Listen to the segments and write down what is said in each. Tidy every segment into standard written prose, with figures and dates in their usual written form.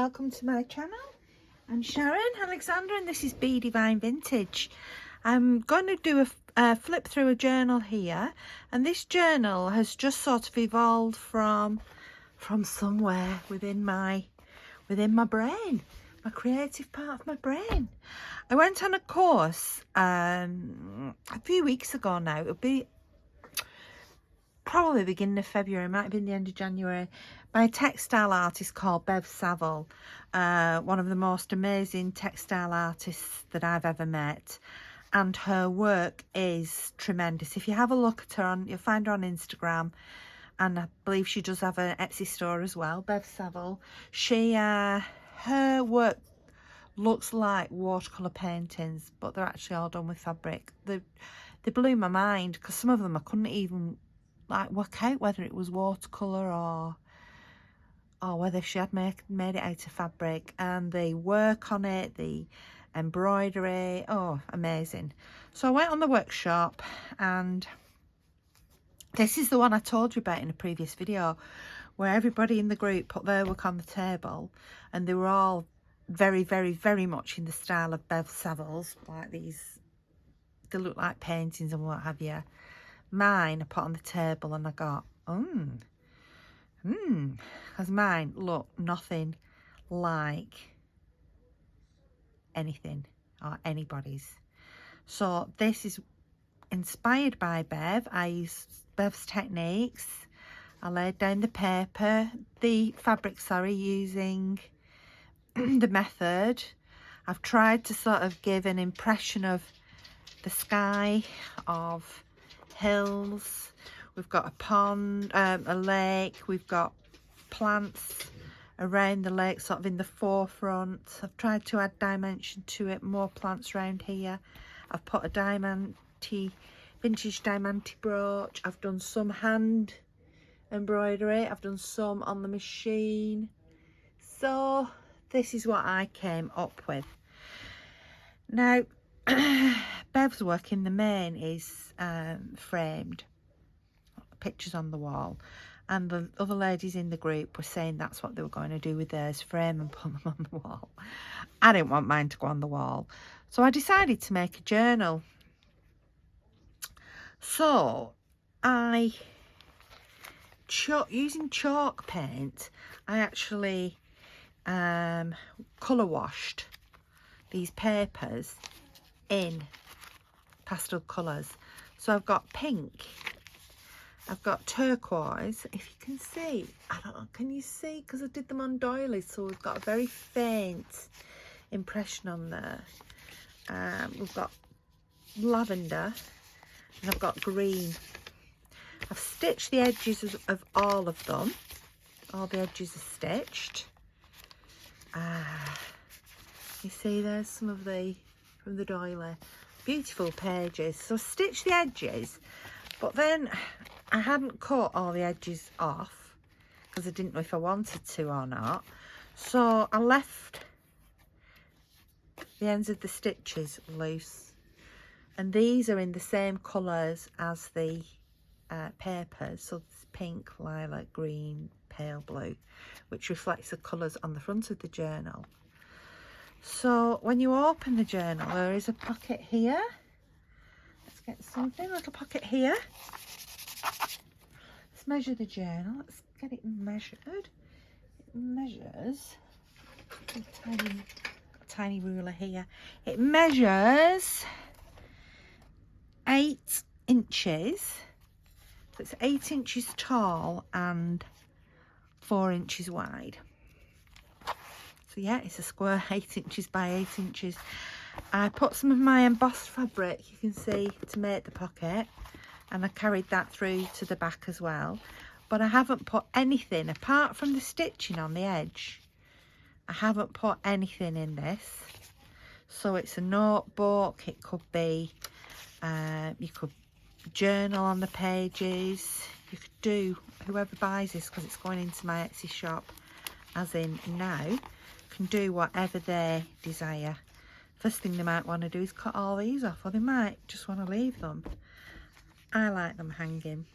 welcome to my channel. I'm Sharon Alexander and this is Be Divine Vintage. I'm going to do a flip through a journal here, and this journal has just sort of evolved from somewhere within my brain, my creative part of my brain. I went on a course a few weeks ago now. It'll be probably the beginning of February, it might have been the end of January, by a textile artist called Bev Saville, one of the most amazing textile artists that I've ever met, and her work is tremendous. If you have a look at her, you'll find her on Instagram, and I believe she does have an Etsy store as well. Bev Saville, her work looks like watercolour paintings, but they're actually all done with fabric. They blew my mind, because some of them I couldn't even work out whether it was watercolour or whether she had made it out of fabric. And the work on it, the embroidery, oh, amazing. So I went on the workshop, and this is the one I told you about in a previous video, where everybody in the group put their work on the table, and they were all very, very, very much in the style of Bev Saville's, like these, they look like paintings and what have you. Mine I put on the table, and I got, because mine look nothing like anything or anybody's. So this is inspired by Bev. I used Bev's techniques. I laid down the fabric, using the method. I've tried to sort of give an impression of the sky, of hills. We've got a pond, a lake. We've got plants around the lake, sort of in the forefront. I've tried to add dimension to it, more plants around here. I've put a vintage diamante brooch. I've done some hand embroidery. I've done some on the machine. So this is what I came up with. Now, Bev's work in the main is framed, pictures on the wall, and the other ladies in the group were saying that's what they were going to do with theirs, frame and put them on the wall. I didn't want mine to go on the wall, so I decided to make a journal. So using chalk paint, I actually colour washed these papers in pastel colours. So I've got pink, I've got turquoise, if you can see, I don't know, can you see, because I did them on doilies, so we've got a very faint impression on there. We've got lavender, and I've got green. I've stitched the edges of all of them. All the edges are stitched. You see there's some of from the doily. Beautiful pages. So stitch the edges, but then I hadn't cut all the edges off because I didn't know if I wanted to or not. So I left the ends of the stitches loose, and these are in the same colours as the papers. So it's pink, lilac, green, pale blue, which reflects the colours on the front of the journal. So when you open the journal, there is a pocket here. Let's get something, a little pocket here. Let's measure the journal. Let's get it measured. It measures, a tiny ruler here. It measures 8 inches. So it's 8 inches tall and 4 inches wide. So yeah, it's a square 8 inches by 8 inches. I put some of my embossed fabric, you can see, to make the pocket, and I carried that through to the back as well. But I haven't put anything apart from the stitching on the edge. I haven't put anything in this. So it's a notebook. It could be, you could journal on the pages. You could do, whoever buys this, because it's going into my Etsy shop as in now, can do whatever they desire. First thing they might want to do is cut all these off, or they might just want to leave them. I like them hanging,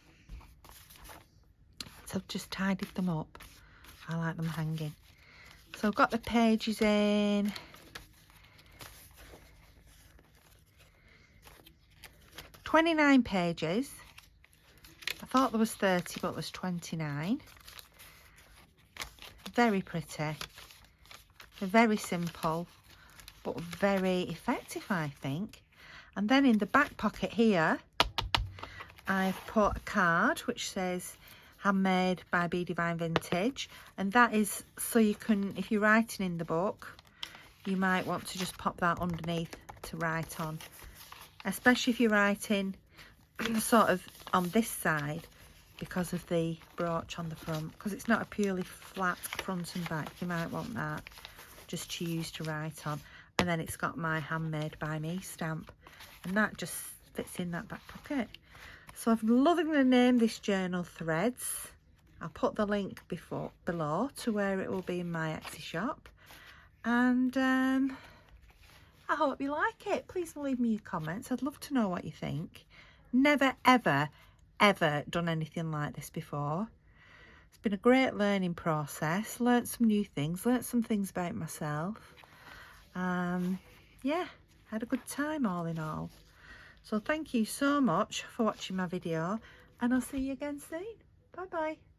so I've just tidied them up. I like them hanging. So I've got the pages in. "29 pages. I thought there was 30, but there's 29. Very pretty. Very simple, but very effective, I think. And then in the back pocket here, I've put a card which says handmade by Be Divine Vintage, and that is so you can, if you're writing in the book, you might want to just pop that underneath to write on, especially if you're writing sort of on this side because of the brooch on the front, because it's not a purely flat front and back. You might want that just to use to write on. And then it's got my handmade by me stamp, and that just fits in that back pocket. So I'm loving to name this journal Threads. I'll put the link below to where it will be in my Etsy shop, and I hope you like it. Please leave me your comments. I'd love to know what you think. Never ever done anything like this before. It's been a great learning process. Learned some new things, learned some things about myself. Yeah, had a good time all in all. So thank you so much for watching my video, and I'll see you again soon. Bye bye.